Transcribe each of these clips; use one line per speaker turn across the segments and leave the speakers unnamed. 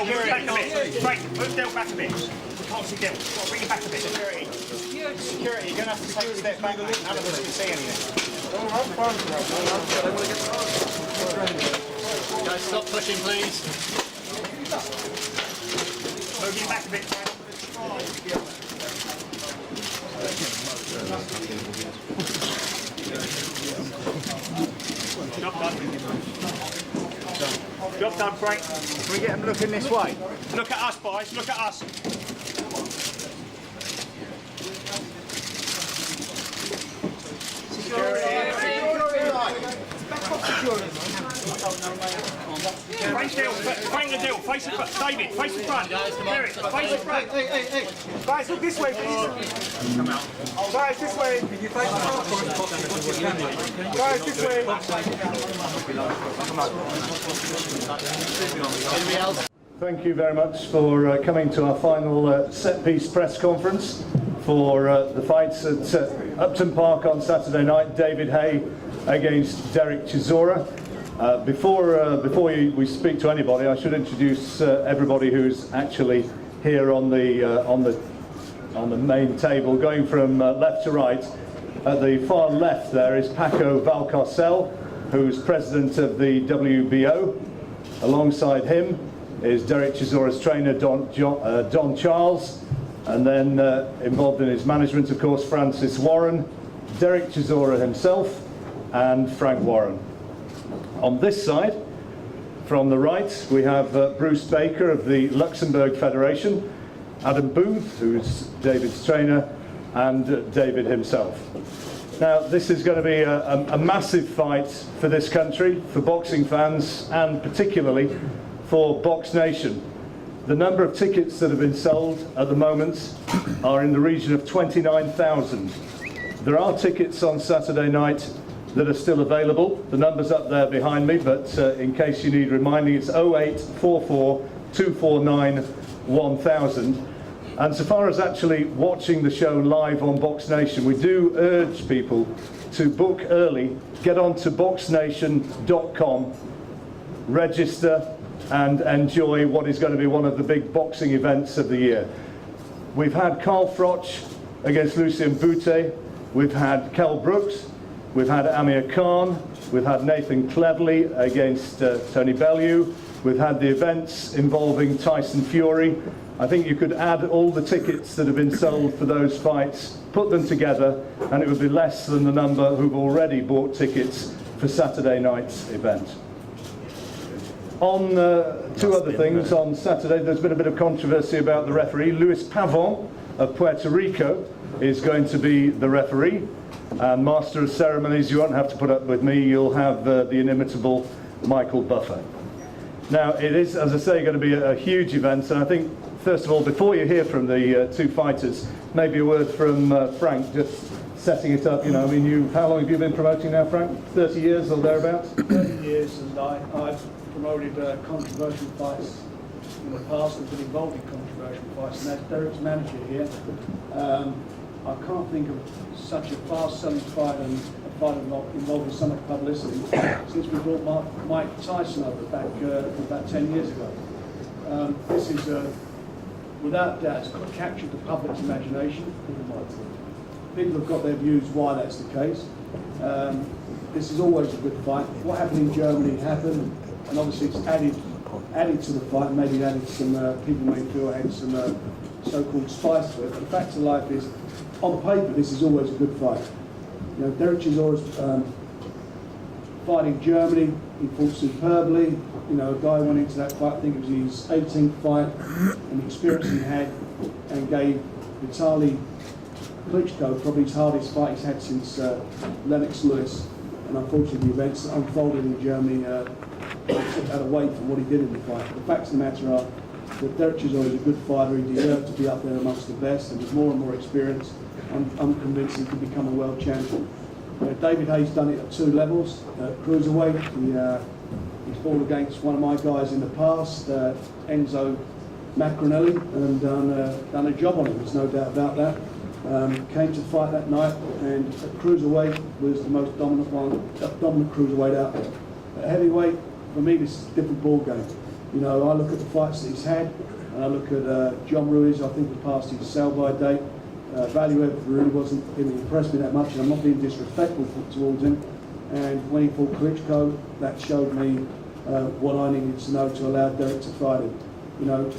Del, move back a bit. Frank, move Del back a bit. We can't see Del. Bring him back a bit. Security, you're going to have to take a step back. None of us can see anything.
Guys, stop pushing, please.
Move him back a bit, Frank. Job done. Job done, Frank.
Can we get them looking this way?
Look at us, boys. Look at us. Frank the Del, face the front. David, face the front. Dereck, face the front.
Hey. Guys, look this way, please. Come out. Guys, this way. Can you face the front? Guys, this way.
Thank you very much for coming to our final set-piece press conference for the fights at Upton Park on Saturday night. David Haye against Dereck Chisora. Before we speak to anybody, I should introduce everybody who's actually here on the main table, going from left to right. At the far left there is Paco Valcarcel, who's president of the WBO. Alongside him is Dereck Chisora's trainer, Don Charles, and then involved in his management, of course, Francis Warren, Dereck Chisora himself, and Frank Warren. On this side, from the right, we have Bruce Baker of the Luxembourg Federation, Adam Booth, who's David's trainer, and David himself. Now, this is going to be a massive fight for this country, for boxing fans, and particularly for Box Nation. The number of tickets that have been sold at the moment are in the region of 29,000. There are tickets on Saturday night that are still available. The number's up there behind me, but in case you need reminding, it's 0844 249 1000. And so far as actually watching the show live on Box Nation, we do urge people to book early, get on to boxnation.com, register, and enjoy what is going to be one of the big boxing events of the year. We've had Carl Froch against Lucien Boutte, we've had Kell Brooks, we've had Amir Khan, we've had Nathan Cleverly against Tony Bellew, we've had the events involving Tyson Fury. I think you could add all the tickets that have been sold for those fights, put them together, and it would be less than the number who've already bought tickets for Saturday night's event. On two other things, on Saturday there's been a bit of controversy about the referee. Luis Pavon of Puerto Rico is going to be the referee, and Master of Ceremonies, you won't have to put up with me, you'll have the inimitable Michael Buffer. Now, it is, as I say, going to be a huge event, and I think, first of all, before you hear from the two fighters, maybe a word from Frank, just setting it up. You know, I mean, how long have you been promoting now, Frank? 30 years or thereabouts?
30 years, and I've promoted controversial fights in the past and been involved in controversial fights, and as Dereck's manager here, I can't think of such a fast-selling fight and a fight involving so much publicity since we brought Mike Tyson over back about 10 years ago. This is, without doubt, it's captured the public's imagination. People have got their views why that's the case. This is always a good fight. What happened in Germany happened, and obviously it's added to the fight, maybe added some, people may feel added some so-called spice to it. But the fact of life is, on paper, this is always a good fight. You know, Dereck Chisora's fighting Germany, he fought superbly. You know, a guy went into that fight, I think it was his 18th fight, and the experience he had, and gave Vitaly Klitschko probably his hardest fight he's had since Lennox Lewis. And unfortunately, the events that unfolded in Germany took that away from what he did in the fight. The facts of the matter are that Dereck Chisora is a good fighter. He deserved to be up there amongst the best, and with more and more experience, I'm convinced he could become a world champion. David Haye's done it at two levels. Cruiserweight, he's fought against one of my guys in the past, Enzo Macronelli, and done a job on him, there's no doubt about that. Came to fight that night, and at cruiserweight was the most dominant cruiserweight out there. At heavyweight, for me, this is a different ball game. You know, I look at the fights that he's had, and I look at John Ruiz. I think he passed his sell-by date. Value didn't impress me that much, and I'm not being disrespectful towards him. And when he fought Klitschko, that showed me what I needed to know to allow Dereck to fight him. You know,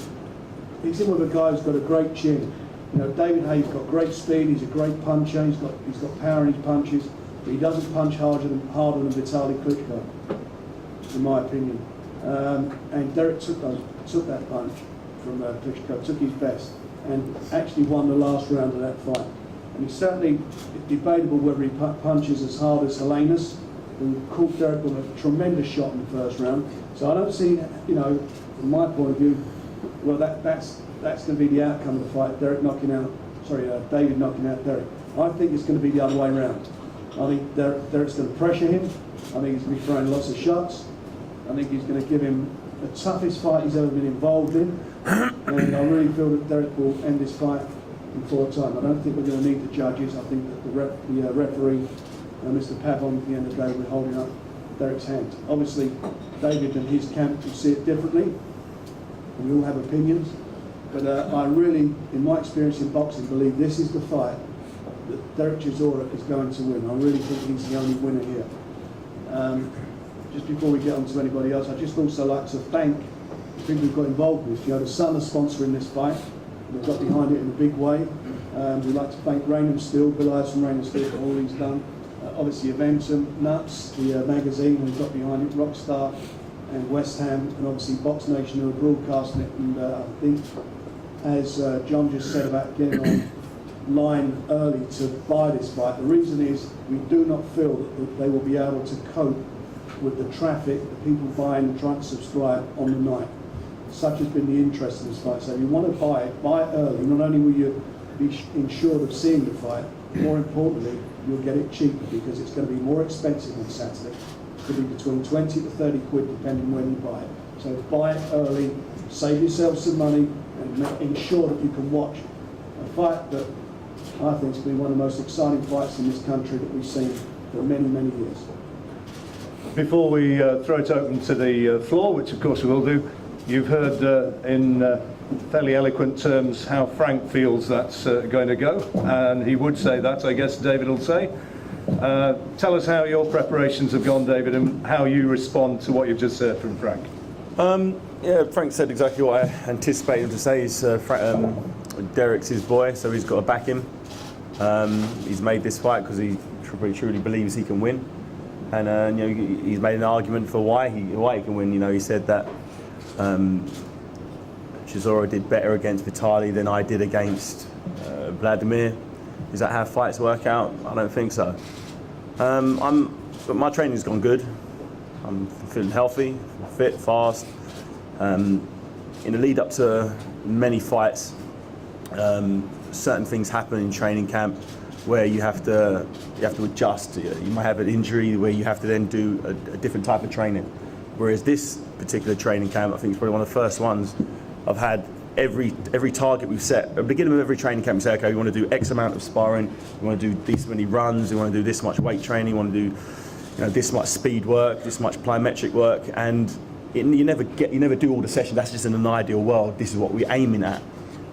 he's in with a guy who's got a great chin. You know, David Haye's got great speed. He's a great puncher. He's got power in his punches, but he doesn't punch harder than Vitaly Klitschko, in my opinion. And Dereck took that punch from Klitschko, took his best, and actually won the last round of that fight. And it's certainly debatable whether he punches as hard as Helenius, who caught Dereck with a tremendous shot in the first round. So I don't see, you know, from my point of view, well, that's going to be the outcome of the fight. David knocking out Dereck. I think it's going to be the other way around. I think Derek's going to pressure him. I think he's going to be throwing lots of shots. I think he's going to give him the toughest fight he's ever been involved in. And I really feel that Dereck will end this fight before time. I don't think we're going to need the judges. I think that the referee, Mr. Pavon, at the end of the day, will be holding up Dereck's hand. Obviously, David and his camp will see it differently. We all have opinions. But I really, in my experience in boxing, believe this is the fight that Dereck Chisora is going to win. I really think he's the only winner here. Just before we get on to anybody else, I'd just also like to thank the people who got involved with this. You know, the Sun is sponsoring this fight. They've got behind it in a big way. We'd like to thank Raynham Steel, Bill Eyes from Raynham Steel for all he's done. Obviously Eventum, Nuts, the magazine who got behind it, Rockstar and West Ham, and obviously Box Nation who are broadcasting it. And I think, as John just said about getting online early to buy this fight, the reason is we do not feel that they will be able to cope with the traffic, the people buying and trying to subscribe on the night. Such has been the interest in this fight. So if you want to buy it early. Not only will you be ensured of seeing the fight, more importantly, you'll get it cheaper because it's going to be more expensive on Saturday. It's going to be between 20 to 30 quid depending when you buy it. So buy it early, save yourself some money, and ensure that you can watch a fight that I think has been one of the most exciting fights in this country that we've seen for many, many years.
Before we throw it open to the floor, which of course we will do, you've heard in fairly eloquent terms how Frank feels that's going to go, and he would say that, I guess David will say. Tell us how your preparations have gone, David, and how you respond to what you've just heard from Frank.
Yeah, Frank said exactly what I anticipated him to say. Dereck's his boy, so he's got to back him. He's made this fight because he truly believes he can win, and you know, he's made an argument for why he can win. You know, he said that Chisora did better against Vitaly than I did against Vladimir. Is that how fights work out? I don't think so. But my training's gone good. I'm feeling healthy, fit, fast. In the lead up to many fights, certain things happen in training camp where you have to adjust. You might have an injury where you have to then do a different type of training. Whereas this particular training camp, I think it's probably one of the first ones I've had. Every target we've set at the beginning of every training camp, we say, okay, we want to do X amount of sparring, we want to do this many runs, we want to do this much weight training, we want to do this much speed work, this much plyometric work, and you never do all the sessions. That's just in an ideal world. This is what we're aiming at.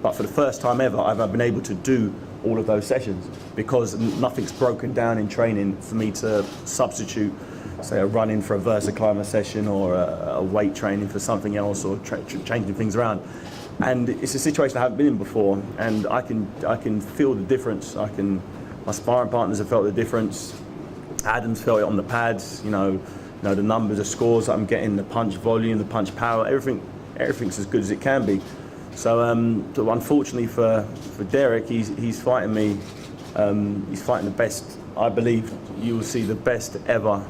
But for the first time ever, I've been able to do all of those sessions because nothing's broken down in training for me to substitute, say, a run-in for a Versa climber session or a weight training for something else, or changing things around. And it's a situation I haven't been in before, and I can feel the difference. My sparring partners have felt the difference. Adam's felt it on the pads. You know the numbers, the scores that I'm getting, the punch volume, the punch power, everything's as good as it can be. So unfortunately for Dereck, he's fighting me. He's fighting the best. I believe you will see the best ever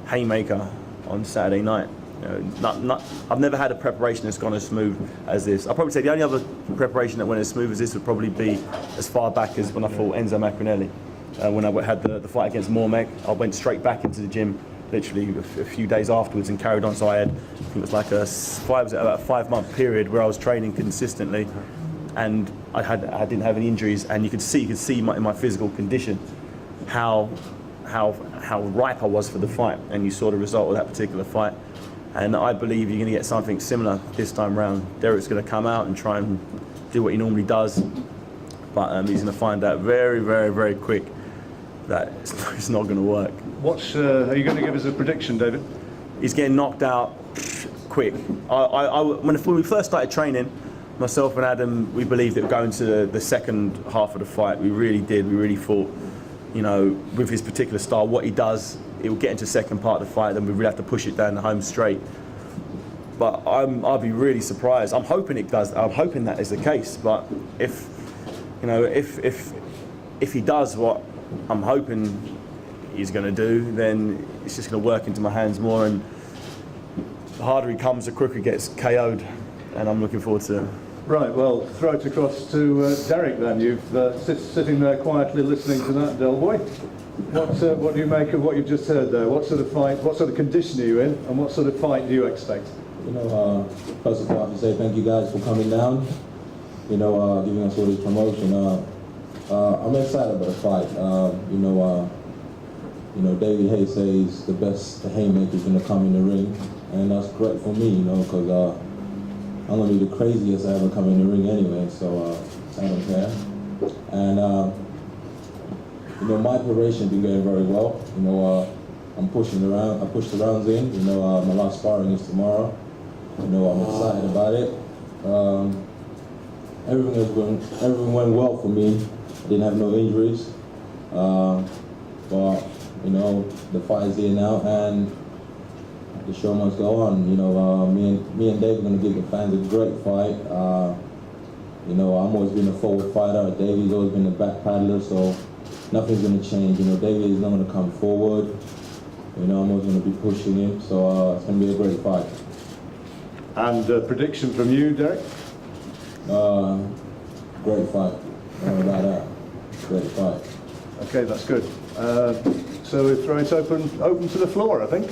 haymaker on Saturday night. I've never had a preparation that's gone as smooth as this. I'll probably say the only other preparation that went as smooth as this would probably be as far back as when I fought Enzo Macronelli. When I had the fight against Mormec, I went straight back into the gym literally a few days afterwards and carried on. So I think it was like a 5-month period where I was training consistently, and I didn't have any injuries, and you could see in my physical condition how ripe I was for the fight, and you saw the result of that particular fight. And I believe you're going to get something similar this time round. Dereck's going to come out and try and do what he normally does, but he's going to find out very, very, very quick that it's not going to work.
Are you going to give us a prediction, David?
He's getting knocked out quick. When we first started training, myself and Adam, we believed it would go into the second half of the fight. We really did. We really thought, you know, with his particular style, what he does, it will get into the second part of the fight, then we really have to push it down the home straight. But I'll be really surprised. I'm hoping it does. I'm hoping that is the case. But if he does what I'm hoping he's going to do, then it's just going to work into my hands more. And the harder he comes, the quicker he gets KO'd. And I'm looking forward to it.
Right, well, throw it across to Dereck then. You've sitting there quietly listening to that, Del Boy. What do you make of what you've just heard there? What sort of fight, what sort of condition are you in, and what sort of fight do you expect?
You know, first of all, I have to say thank you guys for coming down. You know, giving us all this promotion. I'm excited about the fight. You know, David Haye says the best haymaker is going to come in the ring, and that's great for me. You know, because I'm going to be the craziest I ever come in the ring anyway, so I don't care. And you know, my preparation been going very well. You know, I'm pushing around. I pushed the rounds in. You know, my last sparring is tomorrow. You know, I'm excited about it. Everything went well for me. I didn't have no injuries. But you know, the fight is here now, and the show must go on. You know, me and Dave are going to give the fans a great fight. You know, I'm always been a forward fighter. David's always been a back paddler, so nothing's going to change. You know, David is not going to come forward. You know, I'm always going to be pushing him, so it's going to be a great fight.
And prediction from you, Dereck?
Great fight. Don't worry about that. Great fight.
Okay, that's good. So we throw it open to the floor, I think.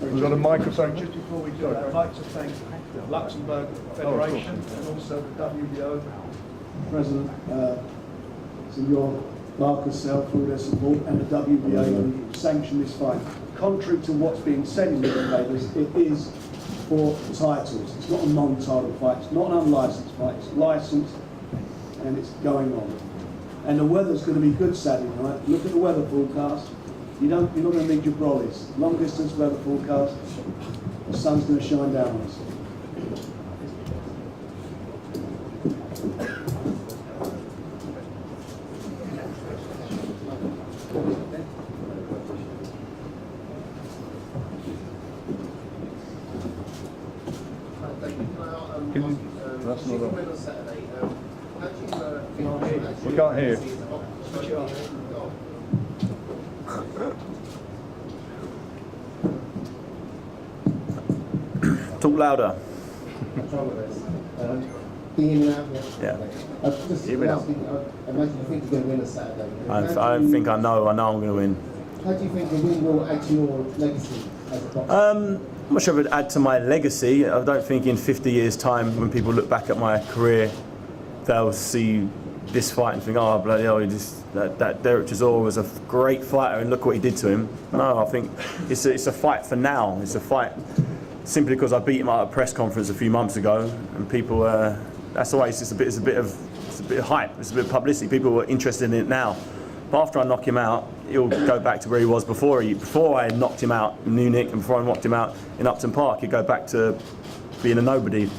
We've got a microphone.
Just before we do that, I'd like to thank the Luxembourg Federation and also the WBO President, Senor Marcus for all their support, and the WBA who sanctioned this fight. Contrary to what's being said in the papers, it is for titles. It's not a non-title fight. It's not an unlicensed fight. It's licensed, and it's going on. And the weather's going to be good Saturday night. Look at the weather forecast. You're not going to need your brollies. Long distance weather forecast. The sun's going to shine down on us.
That's not on. We can't hear you.
Talk louder.
Can you hear me now?
Yeah.
Just asking, I imagine you think you're going to win on Saturday.
I think I know I'm going to win.
How do you think the win will add to your legacy as a boxer?
I'm not sure if it would add to my legacy. I don't think in 50 years' time, when people look back at my career, they'll see this fight and think, oh, bloody hell, that Dereck Chisora was a great fighter and look what he did to him. No, I think it's a fight for now. It's a fight simply because I beat him at a press conference a few months ago, and people, that's why it's a bit of hype, it's a bit of publicity. People were interested in it now. But after I knock him out, he'll go back to where he was before I knocked him out in Munich, and before I knocked him out in Upton Park, he'd go back to being a nobody.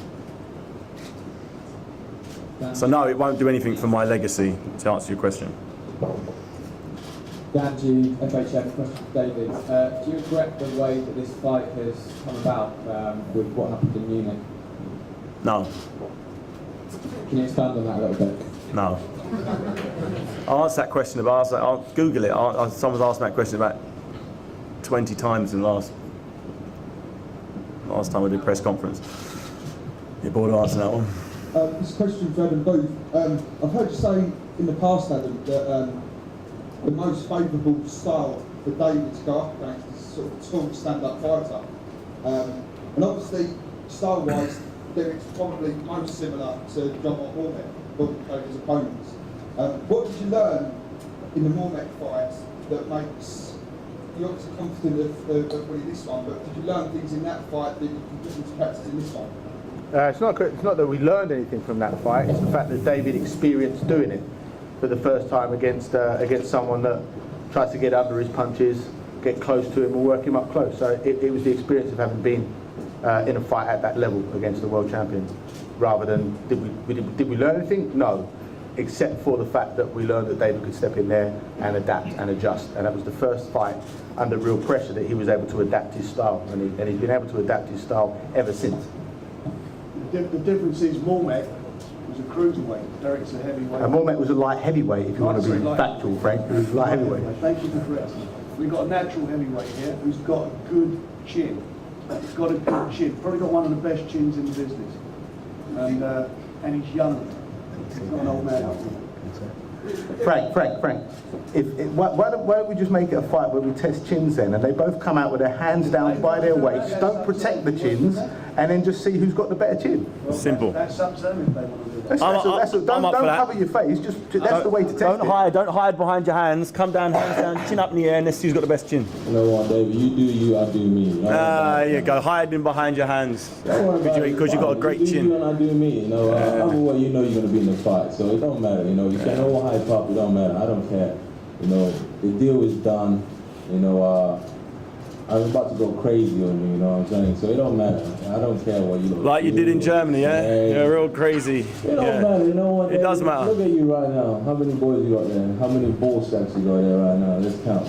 So no, it won't do anything for my legacy, to answer your question.
Dan, to FHF, question for David. Do you regret the way that this fight has come about with what happened in Munich?
No.
Can you expand on that a little bit?
No. I asked that question about, I'll Google it. Someone's asked me that question about 20 times in the last time I did a press conference. You're bored of answering that one.
This question for Adam Booth. I've heard you say in the past, Adam, that the most favourable style for David to go up against is sort of tall stand-up fighter. And obviously, style-wise, Dereck's probably most similar to John Mormet, his opponents. What did you learn in the Mormet fight that makes you're obviously confident of winning this one, but did you learn things in that fight that you can put into practice in this one?
It's not that we learned anything from that fight. It's the fact that David experienced doing it for the first time against someone that tries to get under his punches, get close to him, and work him up close. So it was the experience of having been in a fight at that level against the world champion, rather than did we learn anything? No, except for the fact that we learned that David could step in there and adapt and adjust, and that was the first fight under real pressure that he was able to adapt his style, and he's been able to adapt his style ever since.
The difference is Mormet was a cruiserweight, Dereck's a heavyweight.
And Mormet was a light heavyweight, if you want to be factual, Frank. He was light heavyweight.
Thank you for correcting. We've got a natural heavyweight here who's got a good chin. He's got a good chin. Probably got one of the best chins in the business. And he's young. He's not an old man.
Frank. Why don't we just make it a fight where we test chins then, and they both come out with their hands down by their waists, don't protect the chins, and then just see who's got the better chin.
Simple.
That's up to them if they want to do that.
Don't cover your face. That's the way to test it.
Don't hide behind your hands. Come down, hands down, chin up in the air, and let's see who's got the best chin.
You know what, David? You do you, I do me.
There you go. Hiding behind your hands because you've got a great chin.
You do you and I do me. You know, either way, you know you're going to be in the fight, so it don't matter. You know, you can all hype up. It don't matter. I don't care. You know, the deal is done. You know, I was about to go crazy on you, you know what I'm saying? So it don't matter. I don't care what you look
like. You did in Germany, yeah? You're real crazy.
It don't matter, you know what?
It does matter.
Look at you right now. How many boys you got there? How many ball stacks you got there right now? Let's count.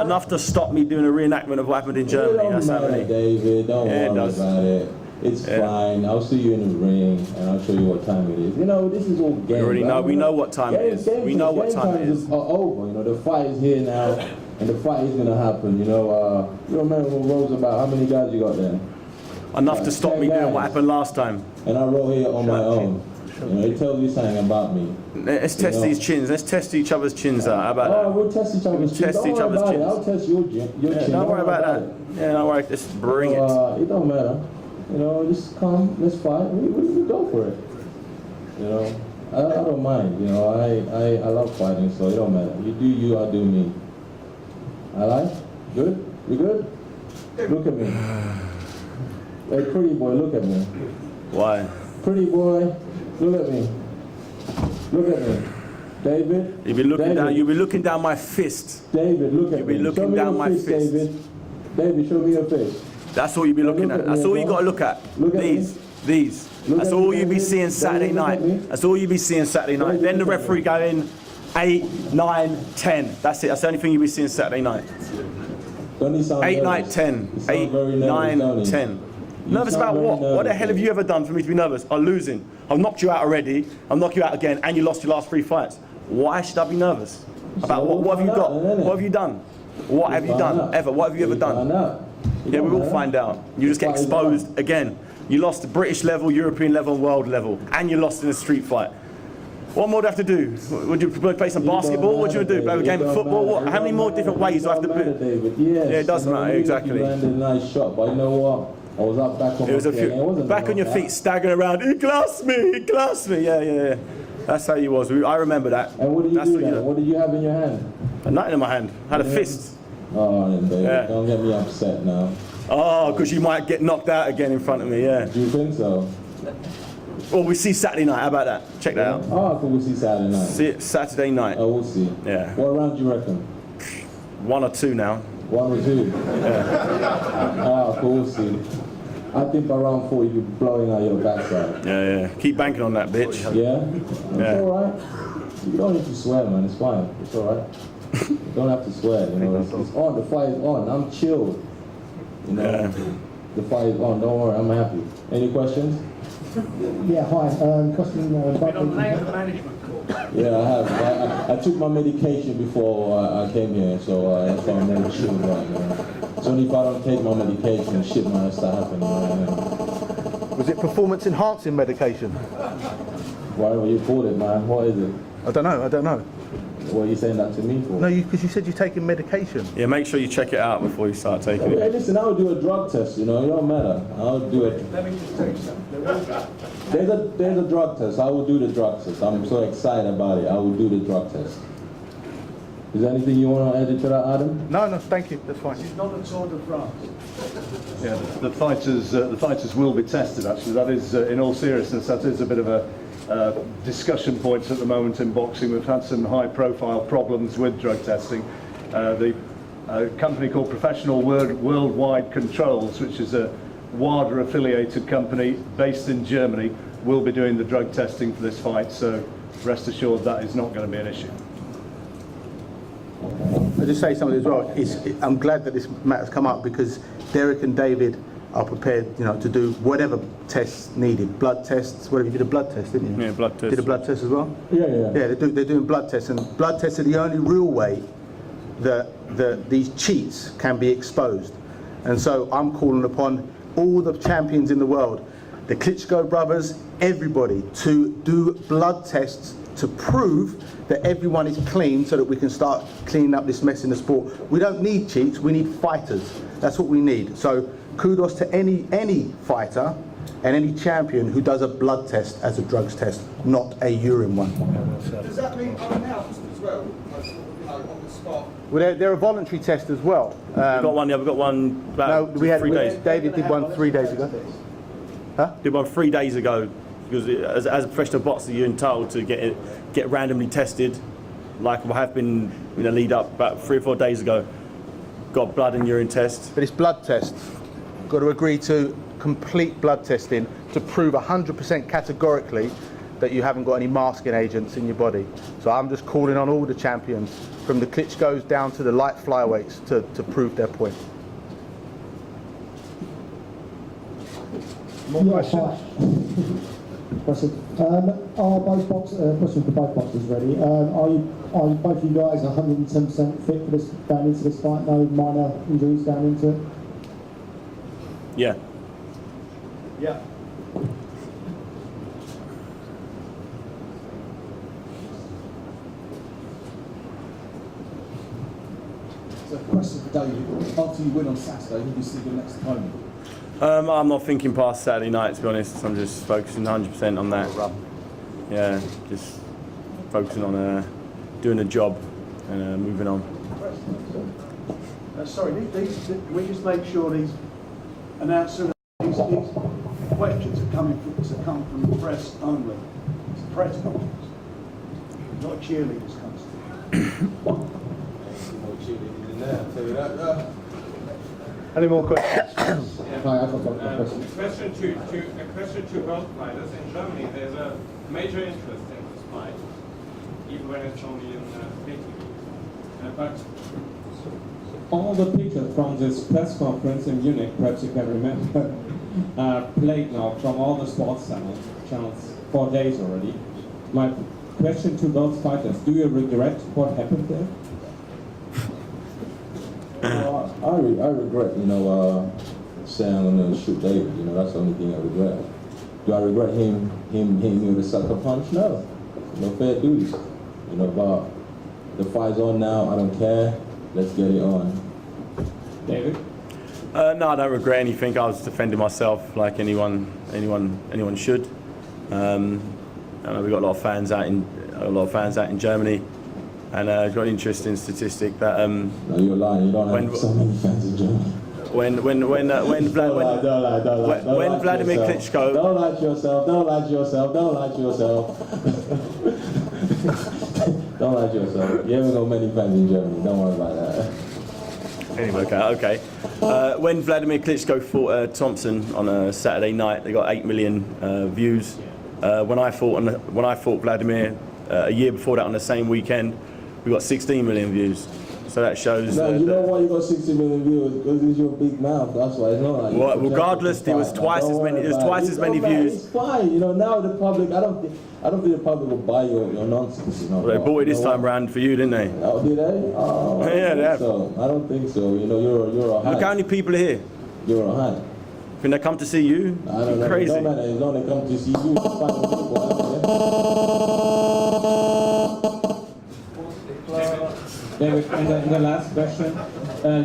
Enough to stop me doing a reenactment of what happened in Germany.
That's how many. David, don't worry about it. It's fine. I'll see you in the ring, and I'll show you what time it is. You know, this is all game.
We know what time it is. We know what time it is.
Are over. You know, the fight is here now, and the fight is gonna happen. You know, you remember what Rose about? How many guys you got there?
Enough to stop me doing what happened last time.
And I wrote here on my own. You know, it tells you something about me.
Let's test these chins. Let's test each other's chins out. How about that?
We'll test each other's chins. I'll test your chin.
Don't worry about that. Yeah, don't worry. Let's bring it.
It don't matter. You know, just come, let's fight, we go for it. You know, I don't mind, you know, I love fighting, so it don't matter. You do you, I do me. I like? Good? You good? Look at me. Hey, pretty boy, look at me.
Why?
Pretty boy, look at me. Look at me. David?
You'll be looking down my fist.
David, look at me.
You'll be looking down my fist.
David, show me your fist.
That's all you be looking at. That's all you got to look at. These. That's all you be seeing Saturday night. That's all you be seeing Saturday night. Then the referee go in 8, 9, 10. That's it. That's the only thing you be seeing Saturday night. 8, 9, 10. 8, 9, 10. Nervous about what? What the hell have you ever done for me to be nervous? I'm losing. I've knocked you out already. I'll knock you out again, and you lost your last 3 fights. Why should I be nervous? About what have you got? What have you done? What have you done ever? What have you ever done? Yeah, we will find out. You just get exposed again. You lost the British level, European level, and world level, and you lost in a street fight. What more do I have to do? Would you play some basketball? What do you do? Play a game of football? What? How many more different ways do I have to do?
Yeah,
it does matter, exactly.
You landed a nice shot, but you know what? I was up back on my feet.
Back on your feet, staggering around. He glassed me. Yeah. That's how you was. I remember that.
And what did you do then? What did you have in your hand?
Nothing in my hand. I had a fist.
Oh, then, baby. Yeah. Don't get me upset now.
Oh, because you might get knocked out again in front of me, yeah.
Do you think so?
Well, we see Saturday night. How about that? Check that out.
Oh, I thought we'll see Saturday night.
See it Saturday night.
Oh, we'll see.
Yeah.
What round do you reckon?
1 or 2 now.
1 or 2?
Yeah.
Oh, cool, we'll see. I think by round 4 you'll be blowing out your backside.
Yeah. Keep banking on that, bitch.
Yeah? It's alright. You don't need to swear, man. It's fine. It's alright. You don't have to swear, you know. It's on. The fight is on. I'm chilled. You know. Yeah. The fight is on. Don't worry. I'm happy. Any questions?
Yeah, hi. Costing
management course.
Yeah, I have. I took my medication before I came here, so that's why I'm really chilled right now. It's only if I don't take my medication, shit might start happening right now.
Was it performance enhancing medication?
Whatever you call it, man. What is it?
I don't know.
What are you saying that to me for?
No, because you said you're taking medication.
Yeah, make sure you check it out before you start taking it.
Hey, listen, I'll do a drug test, you know, it don't matter. I'll do it.
Let me just tell you something.
There's a drug test. I will do the drug test. I'm so excited about it. I will do the drug test. Is there anything you want to add to that, Adam?
No, thank you. That's fine.
It's not a Tour de France.
Yeah, the fighters will be tested. Actually, that is, in all seriousness, that is a bit of a discussion point at the moment in boxing. We've had some high-profile problems with drug testing. The company called Professional Worldwide Controls, which is a WADA-affiliated company based in Germany, will be doing the drug testing for this fight. So rest assured, that is not going to be an issue.
I'll just say something as well. I'm glad that this matter's come up because Dereck and David are prepared, to do whatever tests needed. Blood tests, whatever. You did a blood test, didn't you?
Yeah, blood test.
Did a blood test as well?
Yeah.
Yeah, they're doing blood tests, and blood tests are the only real way that these cheats can be exposed. And so I'm calling upon all the champions in the world, the Klitschko brothers, everybody, to do blood tests to prove that everyone is clean so that we can start cleaning up this mess in the sport. We don't need cheats, we need fighters. That's what we need. So kudos to any fighter and any champion who does a blood test as a drugs test, not a urine one.
Does that mean unannounced as well? On the spot?
Well, they're a voluntary test as well.
We've got one about 3 days.
David did one 3 days ago. Huh?
Did one 3 days ago because as a professional boxer, you're entitled to get randomly tested, like I have been in a lead up about 3 or 4 days ago. Got blood and urine test.
But it's blood test. Got to agree to complete blood testing to prove 100% categorically that you haven't got any masking agents in your body. So I'm just calling on all the champions, from the Klitschkos down to the light flyweights, to prove their point.
More questions?
Question. Are both question for both boxers ready? Are both of you guys 110% fit for this going into this fight? No minor injuries going into it?
Yeah.
Yeah.
So, question for David. After you win on Saturday, who do you see your next opponent?
I'm not thinking past Saturday night, to be honest. I'm just focusing 100% on that. Yeah, just focusing on doing a job and moving on.
Sorry, can we just make sure these announcers, these questions are coming from the press only? It's a press conference, not a cheerleaders conference.
Any more questions?
Hi, I've got a question.
A question to both fighters. In Germany, there's a major interest in this fight, even when it's only in pay TV. But
all the pictures from this press conference in Munich, perhaps you can remember, are played now from all the sports channels 4 days already. My question to both fighters: do you regret what happened there?
I regret, saying I'm going to shoot David. That's the only thing I regret. Do I regret him hitting me with a sucker punch? No. Fair duties. But the fight's on now. I don't care. Let's get it on.
David?
No, I don't regret anything. I was defending myself like anyone should. I know we've got a lot of fans out in Germany. And I've got an interesting statistic that
no, you're lying. You don't have so many fans in Germany.
When Vladimir Klitschko.
Don't lie to yourself. Don't lie to yourself. Don't lie to yourself. Don't lie to yourself. You haven't got many fans in Germany. Don't worry about that.
Anyway, okay. When Vladimir Klitschko fought Thompson on a Saturday night, they got 8 million views. When I fought Vladimir a year before that on the same weekend, we got 16 million views. So that shows.
No, you know why you got 60 million viewers? Because it's your big mouth. That's why. It's not like.
Well, regardless, there was twice as many. There's twice as many views.
It's fine. Now the public. I don't think the public will buy your nonsense.
Well, they bought it this time round for you, didn't they?
Oh, did they? Oh,
yeah, they have.
So. I don't think so. You're a hype.
Look how many people are here.
You're a hype.
Can they come to see you?
I don't know.
Crazy.
It don't matter. As long as they come to see you, it's fine with people.
David, and the last question.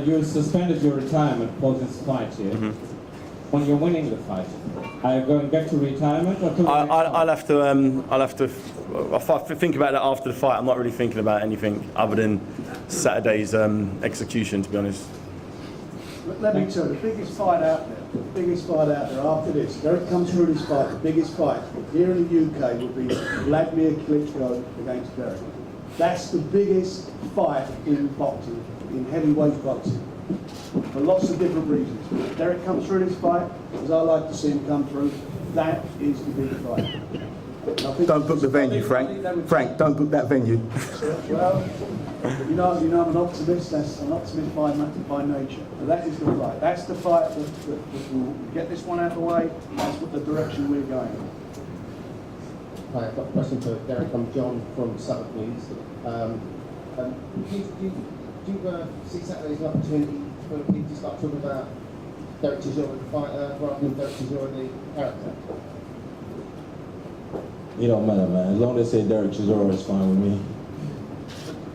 You suspended your retirement for this fight here. when you're winning the fight? Are you going back to retirement or to
I'll have to if I think about that after the fight. I'm not really thinking about anything other than Saturday's execution, to be honest.
Let me tell you, the biggest fight out there after this, Dereck comes through this fight, the biggest fight here in the UK would be Vladimir Klitschko against Dereck. That's the biggest fight in boxing, in heavyweight boxing, for lots of different reasons. If Dereck comes through this fight, as I like to see him come through, that is the big fight.
Don't book the venue, Frank. Frank, don't book that venue.
Well, you know I'm an optimist. That's an optimist by nature. But that is the fight. That's the fight that will get this one out of the way. That's what the direction we're going in.
Hi, I've got a question for Dereck. I'm John from Sotheby's. Do you see Saturday as an opportunity for people to start talking about Dereck Chisora the fighter rather than Dereck Chisora the character?
It don't matter, man. As long as they say Dereck Chisora, it's fine with me.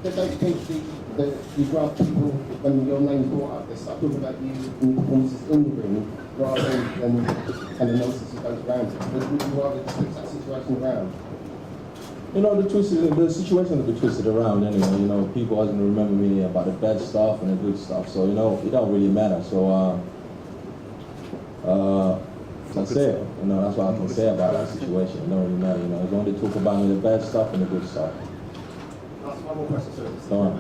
But don't you think that you'd rather people, when your name's brought up, they start talking about you and the performances in the ring rather than the nonsense that goes around it? Would you rather switch that situation around?
You know, the situation will be twisted around anyway. You know, people are going to remember me about the bad stuff and the good stuff. So, you know, it don't really matter. So, that's it. You know, that's what I can say about that situation. It don't really matter. You know, as long as they talk about me, the bad stuff and the good stuff.
One more question, sir.
Go on.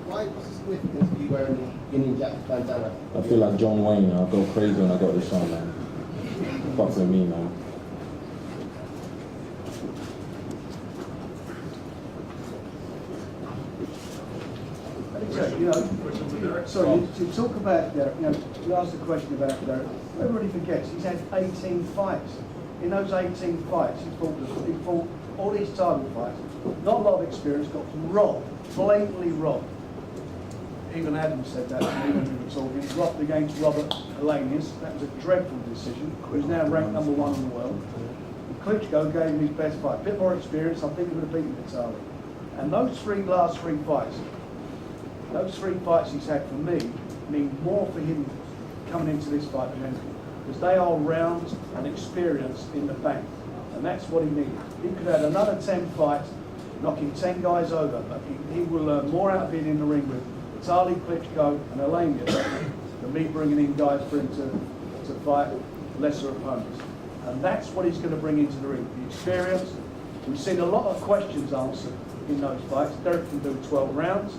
What's the significance of you wearing the Union Jack bandana?
I feel like John Wayne. I'll go crazy when I got this on, man. Fuck with me, man.
You know, sorry, to talk about Dereck, you know, you asked a question about Dereck. Everybody forgets he's had 18 fights. In those 18 fights, he fought all these title fights. Not a lot of experience, got robbed, blatantly robbed. Even Adam said that to me when we were talking. He robbed against Robert Alanius. That was a dreadful decision. Who's now ranked #1 in the world. And Klitschko gave him his best fight. A bit more experience, I think he would have beaten Vitali. And those last three fights he's had for me mean more for him coming into this fight than anything. Because they are rounds and experience in the bank. And that's what he needs. He could have had another 10 fights, knocking 10 guys over, but he will learn more out of it in the ring with Vitali, Klitschko and Alanius than me bringing in guys for him to fight lesser opponents. And that's what he's going to bring into the ring. The experience. We've seen a lot of questions answered in those fights. Dereck can do 12 rounds.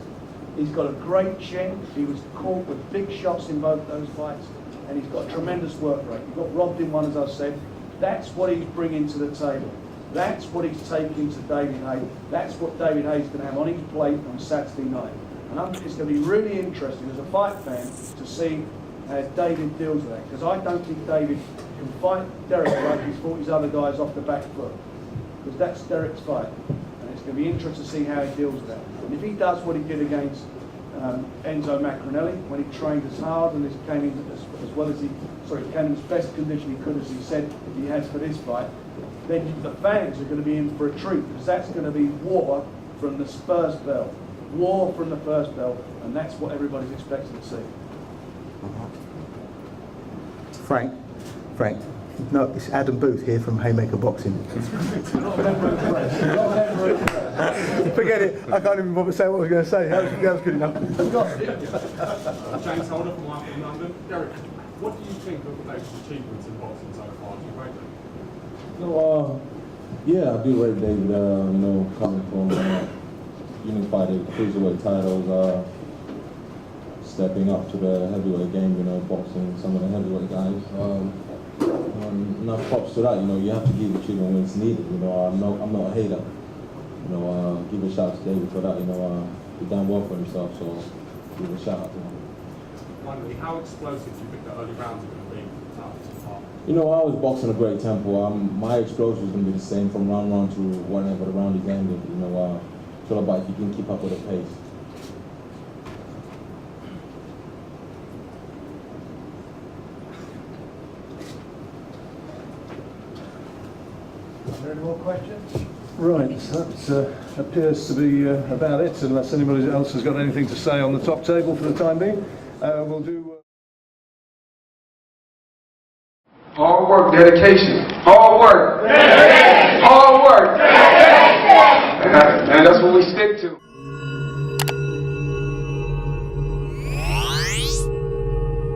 He's got a great chin. He was caught with big shots in both those fights. And he's got a tremendous work rate. He got robbed in one, as I said. That's what he's bringing to the table. That's what he's taking to David Haye. That's what David Haye's going to have on his plate on Saturday night. And I think it's going to be really interesting as a fight fan to see how David deals with that. Because I don't think David can fight Dereck like he's fought his other guys off the back foot. Because that's Dereck's fight. And it's going to be interesting to see how he deals with that. And if he does what he did against Enzo Macronelli, when he trained as hard and came in as well as came in as best condition he could, as he said he has for this fight, then the fans are going to be in for a treat, because that's going to be war from the first bell. War from the first bell, and that's what everybody's expecting to see.
Frank, no, it's Adam Booth here from Haymaker Boxing. Forget it, I can't even bother saying what I was going to say. That was good enough.
James Holder from Life in London. Dereck, what do you think of David's achievements in boxing so far? Do you rate them?
No, yeah, I do rate David, you know, coming from unified cruiserweight titles, stepping up to the heavyweight game, you know, boxing some of the heavyweight guys. Enough props to that, you know, you have to give the children when it's needed, you know, I'm not a hater. You know, give a shout to David for that, you know, he done well for himself, so give a shout out to him.
Finally, how explosive do you think the early rounds are going to be?
You know, I was boxing a great tempo. My explosion was going to be the same from round one to whenever the round is ended. You know, it's all about if you can keep up with the pace.
Are there any more questions?
Right, that appears to be about it, unless anybody else has got anything to say on the top table for the time being. We'll do.
Hard work, dedication. Hard work. Dedication. Hard work. Dedication. And that's what we stick to.